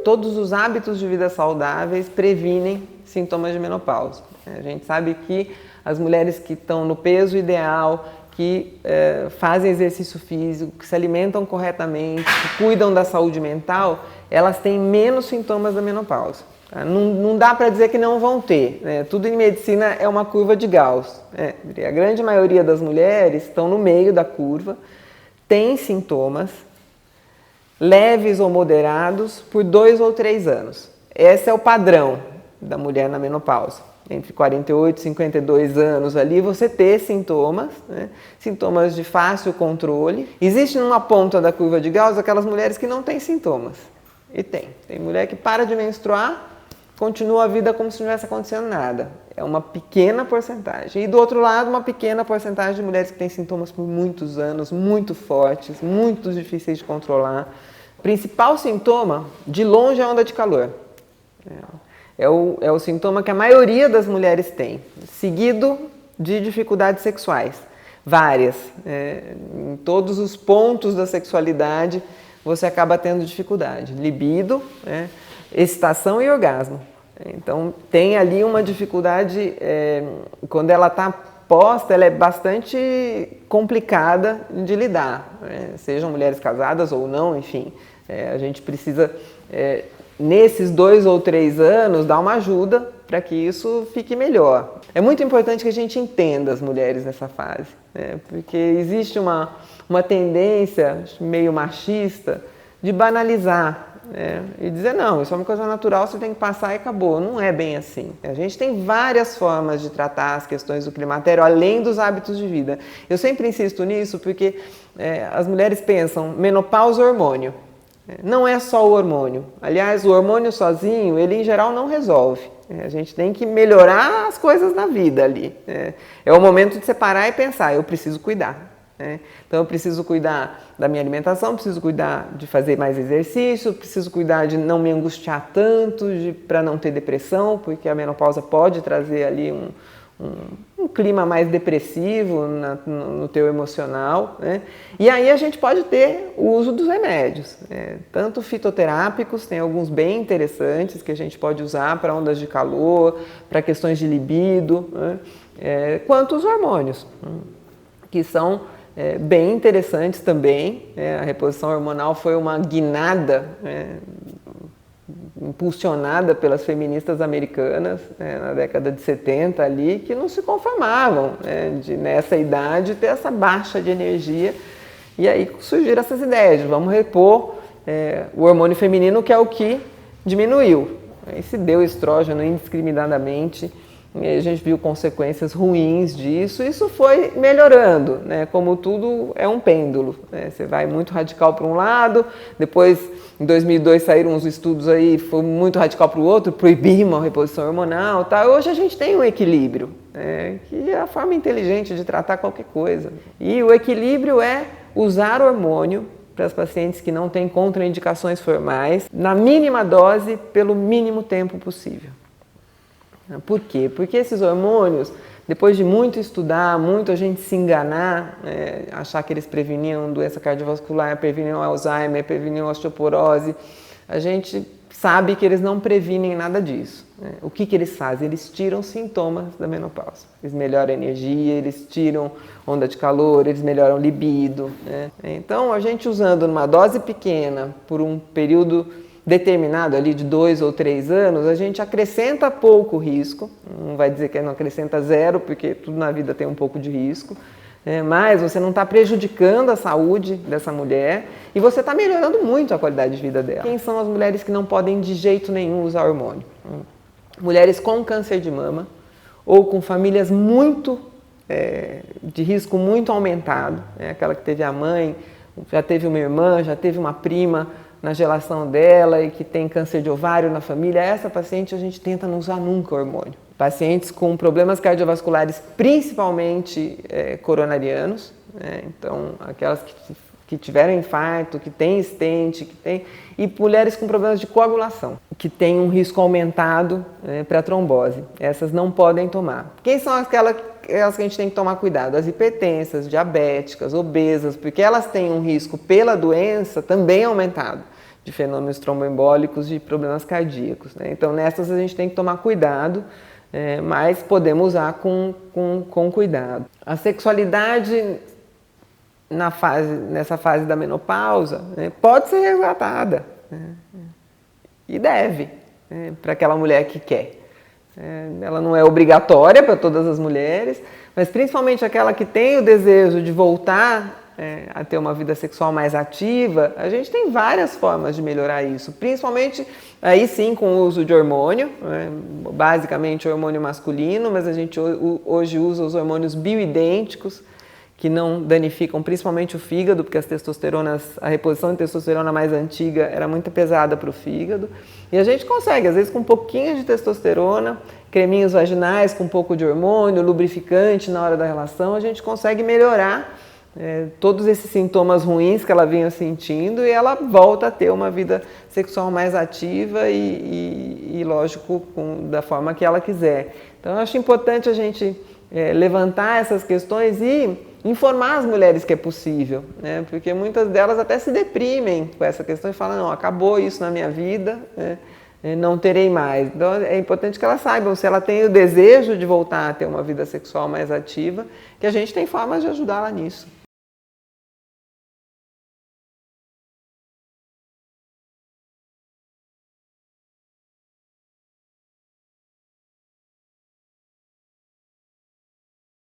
todos os hábitos de vida saudáveis previnem sintomas de menopausa. A gente sabe que as mulheres que estão no peso ideal, que fazem exercício físico, que se alimentam corretamente, que cuidam da saúde mental, elas têm menos sintomas da menopausa. Não dá para dizer que não vão ter, né? Tudo em medicina é uma curva de Gauss. A grande maioria das mulheres estão no meio da curva, têm sintomas leves ou moderados por 2 ou 3 anos. Esse é o padrão da mulher na menopausa. Entre 48 e 52 anos ali, você ter sintomas, né? Sintomas de fácil controle. Existe numa ponta da curva de Gauss aquelas mulheres que não têm sintomas. E tem mulher que para de menstruar, continua a vida como se não tivesse acontecendo nada. É uma pequena porcentagem. E do outro lado, uma pequena porcentagem de mulheres que têm sintomas por muitos anos, muito fortes, muito difíceis de controlar. O principal sintoma, de longe, é a onda de calor. É o sintoma que a maioria das mulheres tem, seguido de dificuldades sexuais, várias. Em todos os pontos da sexualidade, você acaba tendo dificuldade. Libido, excitação e orgasmo. Então, tem ali uma dificuldade, quando ela está posta, ela é bastante complicada de lidar, sejam mulheres casadas ou não, enfim. A gente precisa, nesses 2 ou 3 anos, dar uma ajuda para que isso fique melhor. É muito importante que a gente entenda as mulheres nessa fase, porque existe uma tendência meio machista de banalizar, e dizer, não, isso é uma coisa natural, você tem que passar e acabou. Não é bem assim. A gente tem várias formas de tratar as questões do climatério, além dos hábitos de vida. Eu sempre insisto nisso porque as mulheres pensam, menopausa, hormônio. Não é só o hormônio. Aliás, o hormônio sozinho, ele em geral não resolve. A gente tem que melhorar as coisas na vida ali. É o momento de separar e pensar, eu preciso cuidar. Então eu preciso cuidar da minha alimentação, preciso cuidar de fazer mais exercício, preciso cuidar de não me angustiar tanto, para não ter depressão, porque a menopausa pode trazer ali um clima mais depressivo no teu emocional, E aí a gente pode ter o uso dos remédios, tanto fitoterápicos, tem alguns bem interessantes que a gente pode usar para ondas de calor, para questões de libido, quanto os hormônios, que são bem interessantes também. A reposição hormonal foi uma guinada impulsionada pelas feministas americanas na década de 70 ali, que não se conformavam de nessa idade ter essa baixa de energia, e aí surgiram essas ideias de vamos repor o hormônio feminino, que é o que diminuiu. Aí se deu estrógeno indiscriminadamente, e a gente viu consequências ruins disso. Isso foi melhorando, como tudo é um pêndulo, Você vai muito radical para um lado, depois em 2002 saíram uns estudos aí, foi muito radical para o outro, proibimos a reposição hormonal, tá? Hoje a gente tem um equilíbrio, que é a forma inteligente de tratar qualquer coisa. E o equilíbrio é usar hormônio para as pacientes que não têm contraindicações formais, na mínima dose, pelo mínimo tempo possível. Por quê? Porque esses hormônios, depois de muito estudar, muito a gente se enganar, achar que eles preveniam doença cardiovascular, preveniam Alzheimer, preveniam osteoporose, a gente sabe que eles não previnem nada disso. O que eles fazem? Eles tiram sintomas da menopausa. Eles melhoram a energia, eles tiram onda de calor, eles melhoram libido. Então, a gente usando numa dose pequena, por um período determinado ali de 2 ou 3 anos, a gente acrescenta pouco risco, não vai dizer que não acrescenta zero, porque tudo na vida tem um pouco de risco, mas você não está prejudicando a saúde dessa mulher e você está melhorando muito a qualidade de vida dela. Quem são as mulheres que não podem de jeito nenhum usar hormônio? Mulheres com câncer de mama ou com famílias muito de risco muito aumentado, aquela que teve a mãe, já teve uma irmã, já teve uma prima na geração dela e que tem câncer de ovário na família, essa paciente a gente tenta não usar nunca hormônio. Pacientes com problemas cardiovasculares, principalmente coronarianos, então aquelas que tiveram infarto, que têm stent, e mulheres com problemas de coagulação, que têm um risco aumentado para trombose. Essas não podem tomar. Quem são aquelas que a gente tem que tomar cuidado? As hipertensas, diabéticas, obesas, porque elas têm um risco pela doença também aumentado. de fenômenos tromboembólicos, de problemas cardíacos, né? Então, nessas a gente tem que tomar cuidado, mas podemos usar com cuidado. A sexualidade nessa fase da menopausa, né, pode ser resgatada, né, e deve, né, para aquela mulher que quer. Ela não é obrigatória para todas as mulheres, mas principalmente aquela que tem o desejo de voltar a ter uma vida sexual mais ativa, a gente tem várias formas de melhorar isso, principalmente aí sim com o uso de hormônio, né, basicamente hormônio masculino, mas a gente hoje usa os hormônios bioidênticos, que não danificam principalmente o fígado, porque a reposição de testosterona mais antiga era muito pesada para o fígado. E a gente consegue, às vezes com um pouquinho de testosterona, creminhos vaginais com um pouco de hormônio, lubrificante na hora da relação, a gente consegue melhorar todos esses sintomas ruins que ela vinha sentindo e ela volta a ter uma vida sexual mais ativa e lógico, da forma que ela quiser. Então eu acho importante a gente levantar essas questões e informar as mulheres que é possível, né? Porque muitas delas até se deprimem com essa questão e falam, não, acabou isso na minha vida, né? Não terei mais. Então é importante que elas saibam, se ela tem o desejo de voltar a ter uma vida sexual mais ativa, que a gente tem formas de ajudá-la nisso.